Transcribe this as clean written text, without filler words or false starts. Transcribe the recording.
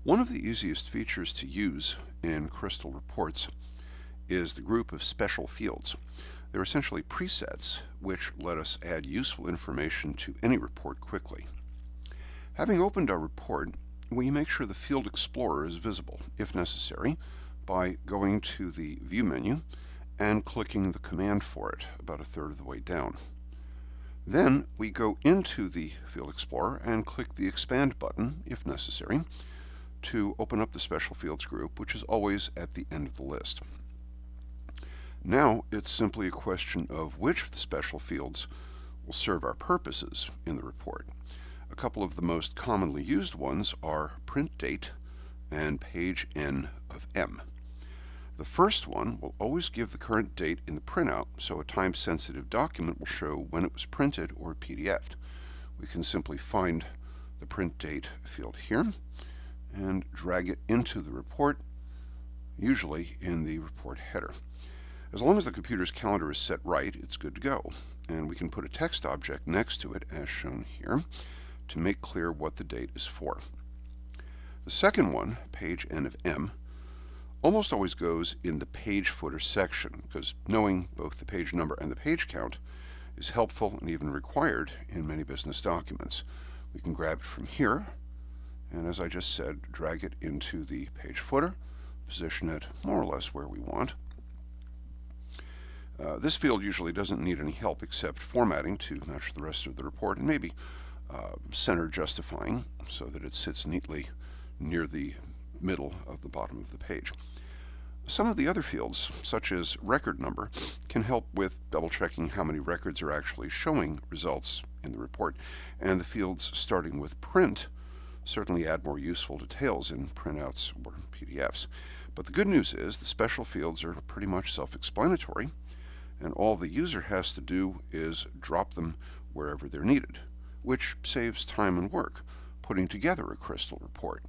One of the easiest features to use in Crystal reports is the group of special fields. They're essentially presets which let us add useful information to any report quickly. Having opened our report, we make sure the Field Explorer is visible, if necessary, by going to the View menu and clicking the command for it about a third of the way down. Then we go into the Field Explorer and click the Expand button, if necessary, to open up the Special Fields group, which is always at the end of the list. Now it's simply a question of which of the special fields will serve our purposes in the report. A couple of the most commonly used ones are print date and page N of M. The first one will always give the current date in the printout, so a time-sensitive document will show when it was printed or PDF'd. We can simply find the print date field here and drag it into the report, usually in the report header. As long as the computer's calendar is set right, it's good to go, and we can put a text object next to it, as shown here, to make clear what the date is for. The second one, page N of M, almost always goes in the page footer section, because knowing both the page number and the page count is helpful and even required in many business documents. We can grab it from here, and as I just said, drag it into the page footer, position it more or less where we want. This field usually doesn't need any help except formatting to match the rest of the report, and maybe center justifying so that it sits neatly near the middle of the bottom of the page. Some of the other fields, such as record number, can help with double-checking how many records are actually showing results in the report, and the fields starting with print certainly add more useful details in printouts or PDFs. But the good news is the special fields are pretty much self-explanatory, and all the user has to do is drop them wherever they're needed, which saves time and work putting together a Crystal report.